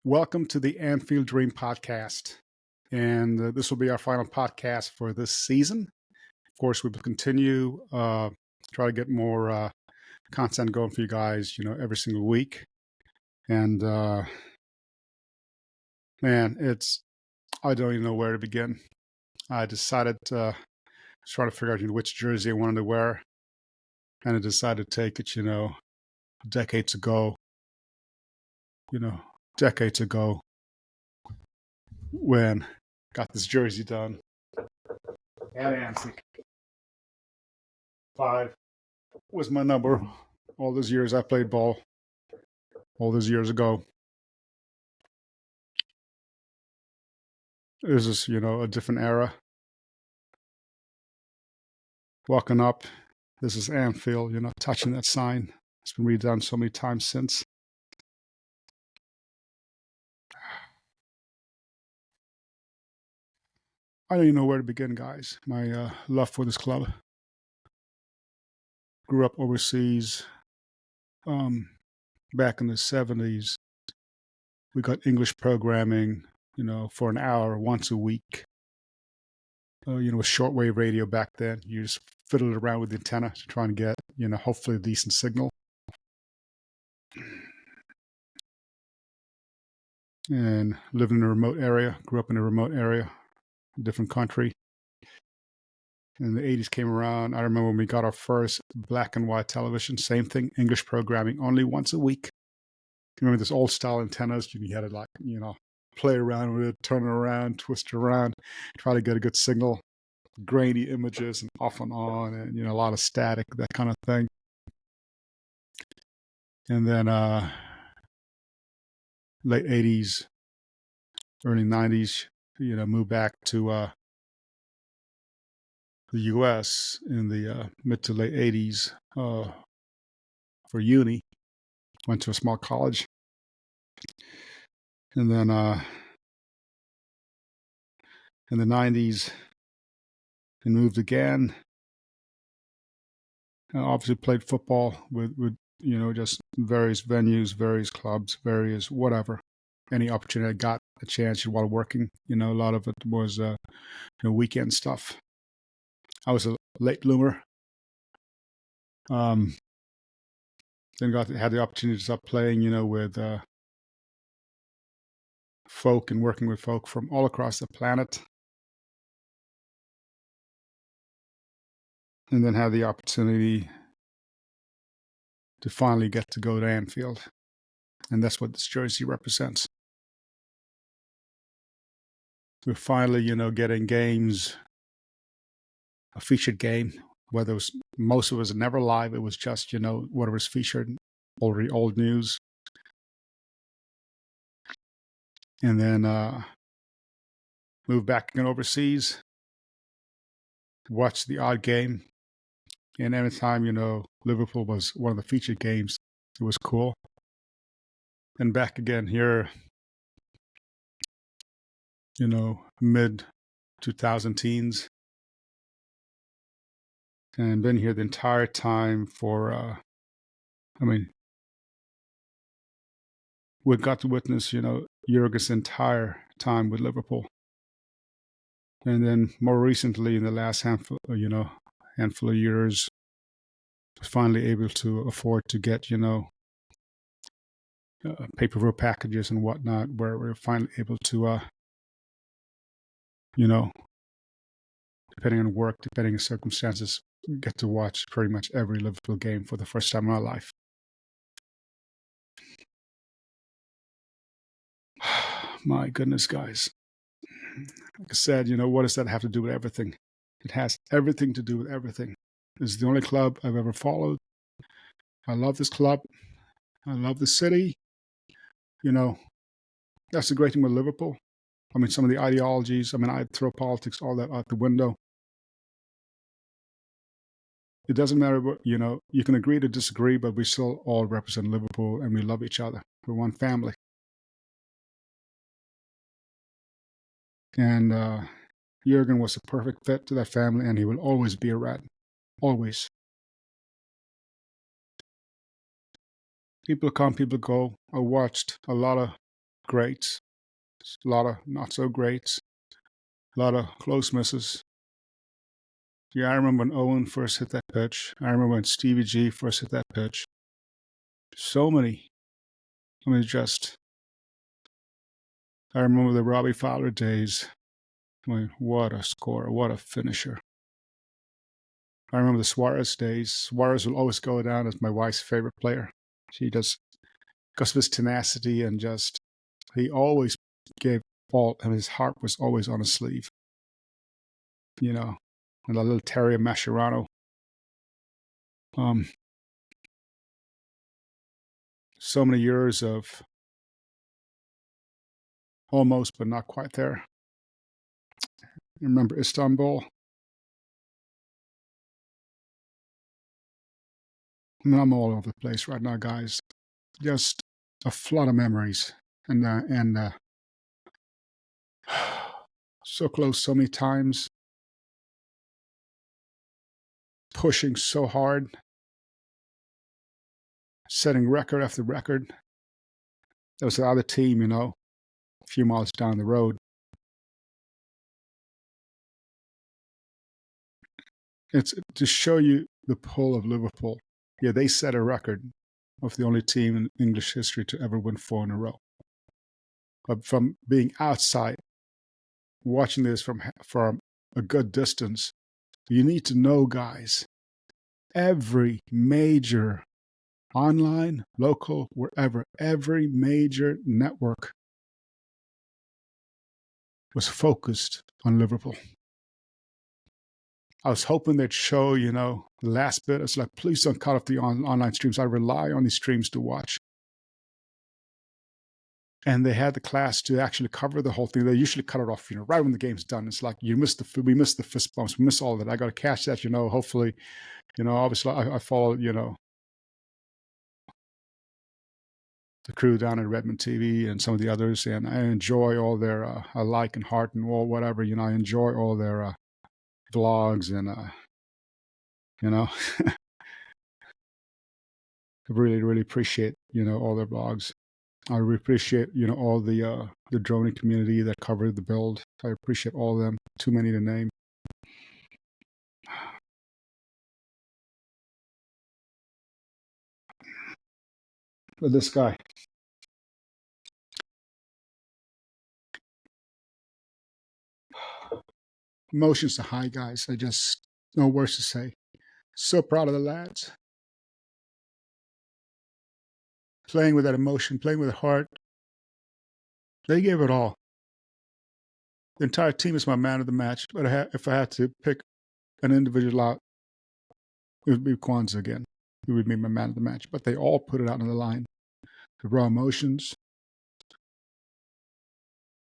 Welcome to the Anfield Dream Podcast. And this will be our final podcast for this season. Of course, we will continue, try to get more content going for you guys, every single week. And man, I don't even know where to begin. I decided to try to figure out which jersey I wanted to wear. And I decided to take it, decades ago, when got this jersey done at Anfield. 5 was my number. All those years I played ball, all those years ago. This is, a different era. Walking up, this is Anfield, touching that sign. It's been redone so many times since. I don't even know where to begin, guys. My love for this club. Grew up overseas. Back in the 70s, we got English programming, for an hour once a week. With shortwave radio back then, you just fiddled around with the antenna to try and get, hopefully a decent signal. And lived in a remote area, grew up in a remote area, a different country. And the 80s came around. I remember when we got our first black and white television, same thing, English programming, only once a week. Remember this old style antennas? You had to play around with it, turn it around, twist it around, try to get a good signal, grainy images and off and on, and a lot of static, that kind of thing. And then late 80s, early 90s, moved back to the U.S. in the mid to late 80s for uni. Went to a small college. And then in the 90s, and moved again. And obviously played football with just various venues, various clubs, various whatever. Any opportunity I got a chance while working. A lot of it was weekend stuff. I was a late bloomer. Then had the opportunity to start playing, with folk and working with folk from all across the planet. And then had the opportunity to finally get to go to Anfield. And that's what this jersey represents. We're finally, getting games, a featured game, whether it was, most of us never live, it was just, whatever's featured, already old news. And then moved back again overseas, watched the odd game. And every time, Liverpool was one of the featured games, it was cool. And back again here, mid 2000 teens. And been here the entire time for, we got to witness, Jurgen's entire time with Liverpool. And then more recently, in the last handful of years, finally able to afford to get, pay-per-view packages and whatnot, where we're finally able to, depending on work, depending on circumstances, get to watch pretty much every Liverpool game for the first time in my life. My goodness, guys. Like I said, what does that have to do with everything? It has everything to do with everything. This is the only club I've ever followed. I love this club. I love the city. That's the great thing with Liverpool. Some of the ideologies, I throw politics, all that out the window. It doesn't matter what, you can agree to disagree, but we still all represent Liverpool and we love each other. We're one family. And Jurgen was a perfect fit to that family, and he will always be a Red. Always. People come, people go. I watched a lot of greats, a lot of not so greats, a lot of close misses. Yeah, I remember when Owen first hit that pitch. I remember when Stevie G first hit that pitch. So many. I mean, I remember the Robbie Fowler days. I mean, what a scorer, what a finisher. I remember the Suarez days. Suarez will always go down as my wife's favorite player. She just, because of his tenacity and just, he always gave all, and his heart was always on his sleeve. You know, and a little Terry Mascherano. So many years of almost, but not quite there. Remember Istanbul? I mean, I'm all over the place right now, guys. Just a flood of memories, and so close so many times, pushing so hard, setting record after record. There was the other team, a few miles down the road. It's to show you the pull of Liverpool. Yeah, they set a record of the only team in English history to ever win 4 in a row. But from being outside, watching this from a good distance, you need to know, guys, every major online, local, wherever, every major network was focused on Liverpool. I was hoping they'd show, the last bit. It's like, please don't cut off the online streams. I rely on these streams to watch. And they had the class to actually cover the whole thing. They usually cut it off, right when the game's done. It's like, we missed the fist bumps, we missed all of it. I got to catch that, hopefully, obviously I follow, the crew down at Redmond TV and some of the others, and I enjoy all their, I like and heart and all whatever, I enjoy all their vlogs and, I really, really appreciate, all their blogs. I really appreciate, all the droning community that covered the build. I appreciate all of them. Too many to name. But this guy. Emotions are high, guys. I just, no words to say. So proud of the lads. Playing with that emotion, playing with the heart. They gave it all. The entire team is my man of the match. But if I had to pick an individual out, it would be Kwanzaa again. He would be my man of the match. But they all put it out on the line. The raw emotions.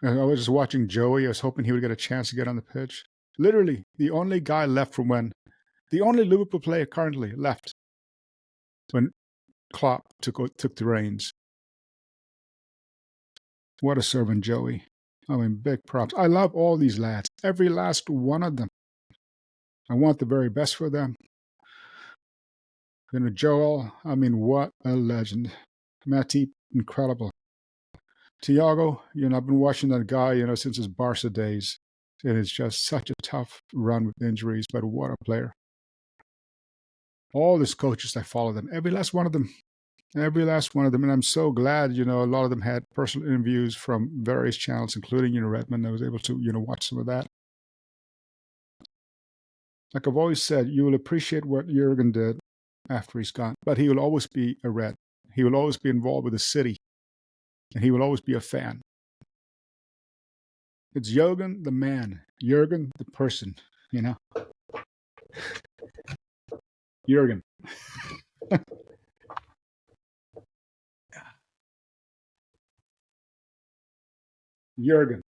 And I was just watching Joey. I was hoping he would get a chance to get on the pitch. Literally, the only guy left from when, the only Liverpool player currently left when Klopp took the reins. What a servant, Joey. I mean, big props. I love all these lads, every last one of them. I want the very best for them. Joel, I mean, what a legend. Matip, incredible. Thiago, I've been watching that guy, since his Barca days. And it's just such a tough run with injuries, but what a player. All these coaches, I follow them, every last one of them. Every last one of them. And I'm so glad, a lot of them had personal interviews from various channels, including, Redmond. I was able to, watch some of that. Like I've always said, you will appreciate what Jurgen did after he's gone, but he will always be a Red. He will always be involved with the city, and he will always be a fan. It's Jurgen, the man. Jurgen, the person, Jurgen. Jurgen.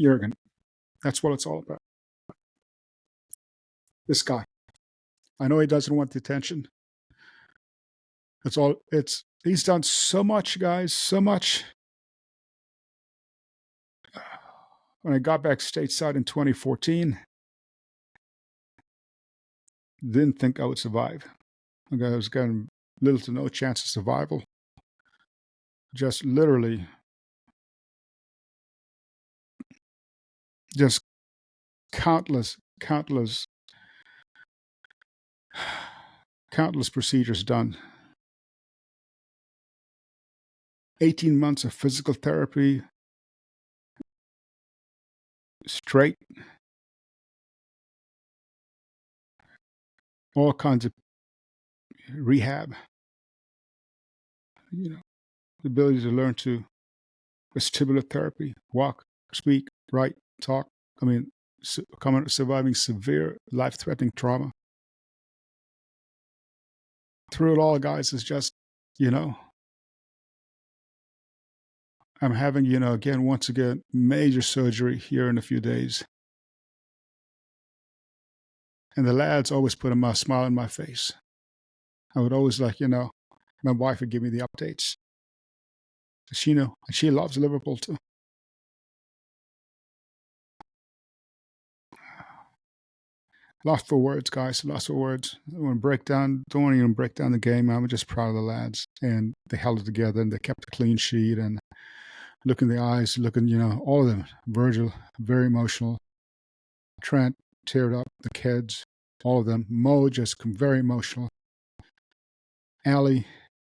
Jurgen. That's what it's all about. This guy. I know he doesn't want the attention. He's done so much, guys, so much. When I got back stateside in 2014, didn't think I would survive. I was getting little to no chance of survival. just literally, just countless, countless, countless procedures done. 18 months of physical therapy straight, all kinds of rehab, you know, the ability to learn to vestibular therapy, walk, speak, write, talk. I mean, surviving severe life-threatening trauma. Through it all, guys, is just, you know, I'm having, once again, major surgery here in a few days. And the lads always put a smile on my face. I would always my wife would give me the updates. She knew, and she loves Liverpool too. Lost for words, guys. Lost for words. I don't want to even break down the game. I'm just proud of the lads. And they held it together and they kept a clean sheet and look in the eyes, all of them. Virgil, very emotional. Trent, teared up. The kids, all of them. Mo, just very emotional. Ali,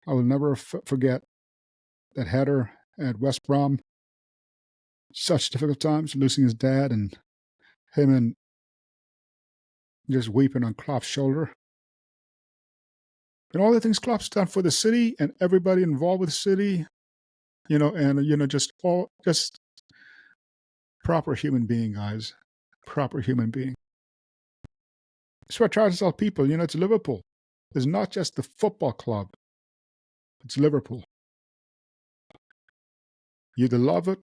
I will never forget that header at West Brom. Such difficult times, losing his dad and him and just weeping on Klopp's shoulder. And all the things Klopp's done for the city and everybody involved with the city, just proper human being, guys. Proper human being. That's what I try to tell people. It's Liverpool. It's not just the football club. It's Liverpool. You either love it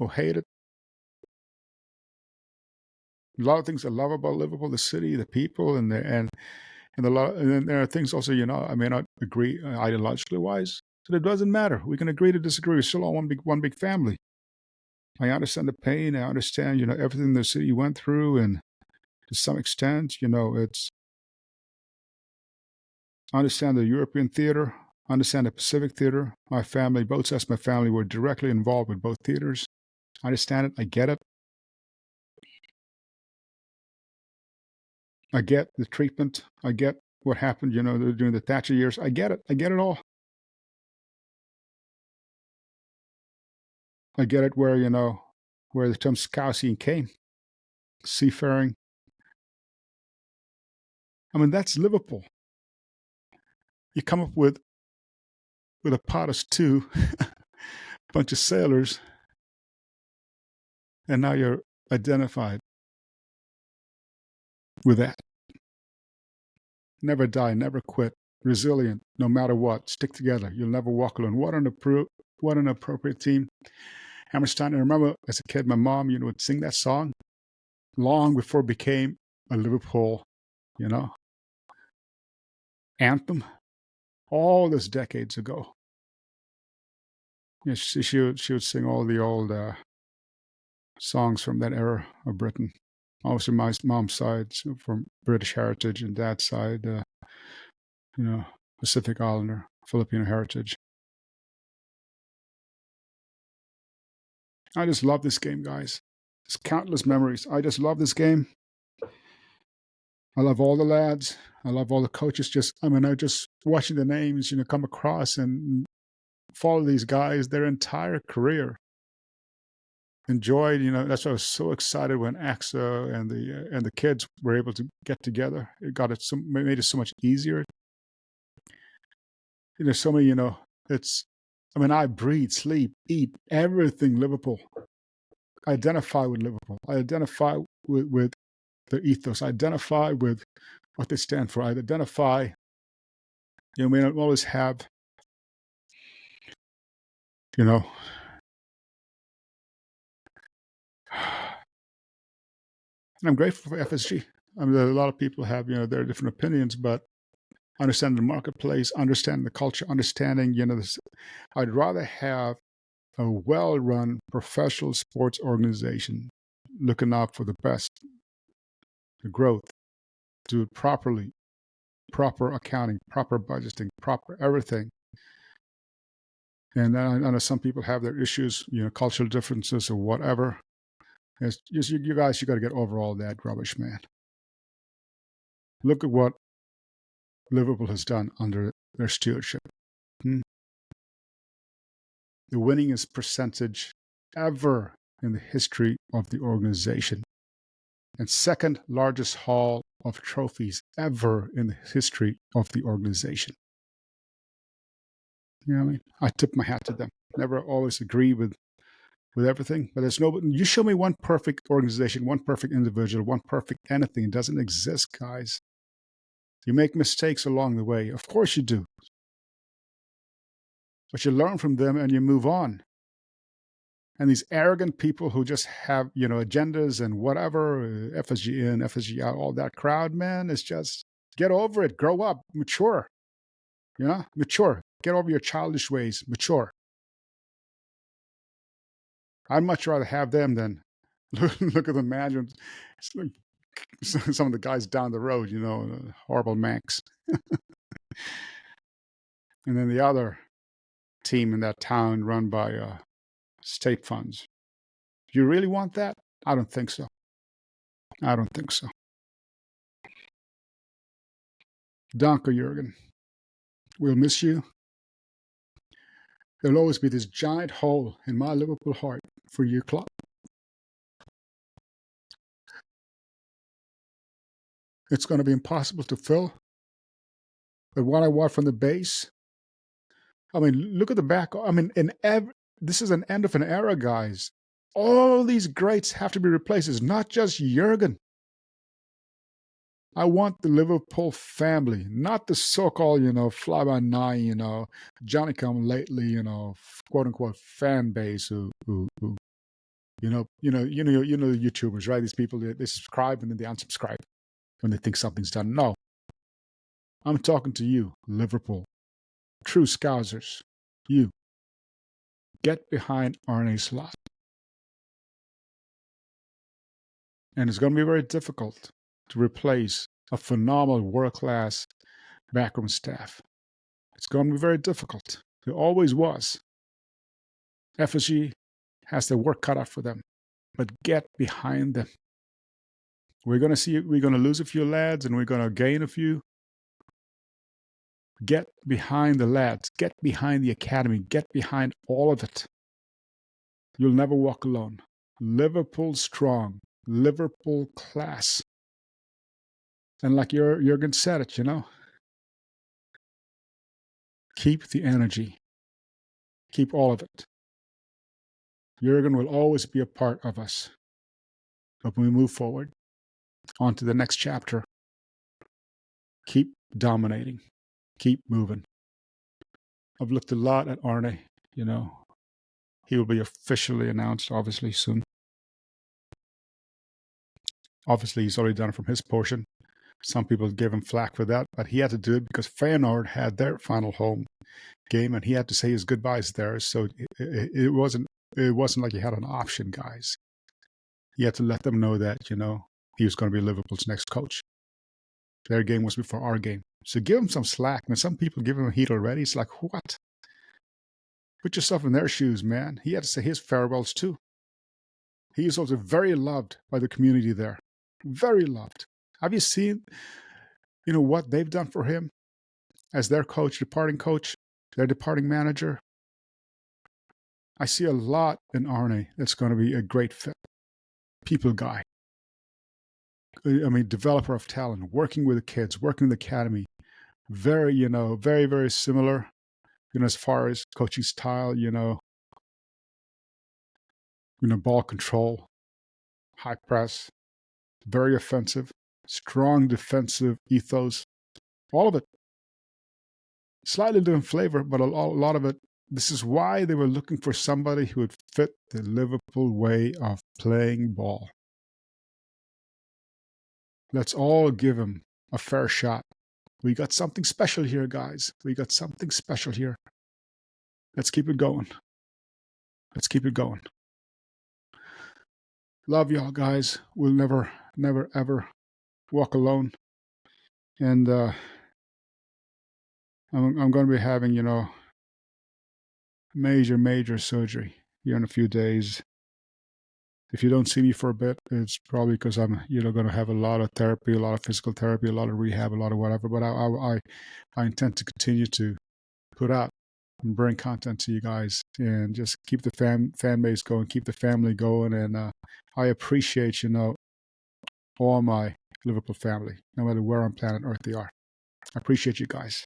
or hate it. A lot of things I love about Liverpool, the city, the people, and then there are things also, I may not agree ideologically wise, but it doesn't matter. We can agree to disagree. We're still all one big family. I understand the pain. I understand, everything the city went through, and to some extent, I understand the European theater. I understand the Pacific theater. My family, both sides of my family, were directly involved with both theaters. I understand it. I get it. I get the treatment. I get what happened, during the Thatcher years. I get it. I get it all. I get it where the term scousing came. Seafaring. I mean, that's Liverpool. You come up with a pot of stew, a bunch of sailors, and now you're identified with that. Never die, never quit, resilient, no matter what. Stick together. You'll never walk alone. What an appropriate team. Hammerstein. I remember as a kid, my mom, would sing that song long before it became a Liverpool, anthem. All those decades ago. She would sing all the old songs from that era of Britain. Also, my mom's side, from British heritage, and dad's side, Pacific Islander, Filipino heritage. I just love this game, guys. There's countless memories. I just love this game. I love all the lads. I love all the coaches. I just watching the names, come across and follow these guys their entire career. Enjoyed, that's why I was so excited when AXA and the kids were able to get together. It made it so much easier. So many, I breathe, sleep, eat, everything Liverpool. I identify with Liverpool. I identify with the ethos. I identify with what they stand for. I identify, we don't always have, and I'm grateful for FSG. I mean, a lot of people have, their different opinions, but understanding the marketplace, understanding the culture, understanding, I'd rather have a well-run professional sports organization looking out for the best, the growth, do it properly, proper accounting, proper budgeting, proper everything. And I know some people have their issues, cultural differences or whatever. It's just you guys, you got to get over all that rubbish, man. Look at what Liverpool has done under their stewardship. The winningest percentage ever in the history of the organization, and second largest haul of trophies ever in the history of the organization. You know what I mean? I tip my hat to them. Never always agree with everything, but there's no. You show me one perfect organization, one perfect individual, one perfect anything. It doesn't exist, guys. You make mistakes along the way. Of course you do. But you learn from them and you move on. And these arrogant people who just have, agendas and whatever, FSG in, FSG out, all that crowd, man, it's just get over it, grow up, mature. Mature. Get over your childish ways, mature. I'd much rather have them than look at the management. It's like some of the guys down the road, horrible Manx. And then the other team in that town run by state funds. Do you really want that? I don't think so. I don't think so. Danke, Jurgen. We'll miss you. There'll always be this giant hole in my Liverpool heart for your club. It's going to be impossible to fill. But what I want from the base, look at the back. This is an end of an era, guys. All these greats have to be replaced. It's not just Jurgen. I want the Liverpool family, not the so-called, fly-by-night, Johnny-come-lately, quote unquote fan base who the YouTubers, right? These people they subscribe and then they unsubscribe when they think something's done. No, I'm talking to you, Liverpool, true Scousers. You get behind Arne Slot, and it's going to be very difficult to replace a phenomenal world-class backroom staff. It's going to be very difficult. It always was. FSG has their work cut out for them, but get behind them. We're going to lose a few lads and we're going to gain a few. Get behind the lads. Get behind the academy. Get behind all of it. You'll never walk alone. Liverpool strong. Liverpool class. And like Jurgen said it, keep the energy. Keep all of it. Jurgen will always be a part of us. But when we move forward, on to the next chapter, keep dominating. Keep moving. I've looked a lot at Arne, He will be officially announced, obviously, soon. Obviously, he's already done it from his portion. Some people gave him flack for that, but he had to do it because Feyenoord had their final home game, and he had to say his goodbyes there. So it wasn't like he had an option, guys. He had to let them know that, he was going to be Liverpool's next coach. Their game was before our game. So give him some slack. Man, some people give him heat already. It's like, what? Put yourself in their shoes, man. He had to say his farewells too. He is also very loved by the community there. Very loved. Have you seen, what they've done for him as their coach, departing coach, their departing manager? I see a lot in Arne that's going to be a great fit. People guy. Developer of talent, working with the kids, working in the academy. Very, very, very similar, as far as coaching style, ball control, high press, very offensive, strong defensive ethos, all of it. Slightly different flavor, but a lot of it. This is why they were looking for somebody who would fit the Liverpool way of playing ball. Let's all give him a fair shot. We got something special here, guys. We got something special here. Let's keep it going. Let's keep it going. Love y'all, guys. We'll never, never, ever walk alone. And I'm going to be having, major surgery here in a few days. If you don't see me for a bit, it's probably because I'm, going to have a lot of therapy, a lot of physical therapy, a lot of rehab, a lot of whatever. But I intend to continue to put out and bring content to you guys and just keep the fan base going, keep the family going. And I appreciate, all my Liverpool family, no matter where on planet Earth they are. I appreciate you guys.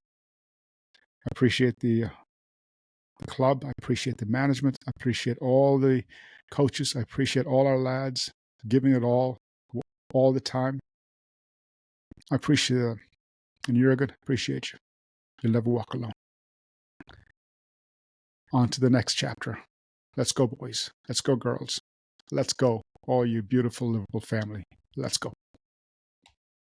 I appreciate the club. I appreciate the management. I appreciate all the coaches. I appreciate all our lads giving it all the time. I appreciate and Jurgen, appreciate you. You'll never walk alone. On to the next chapter. Let's go, boys. Let's go, girls. Let's go, all you beautiful Liverpool family. Let's go.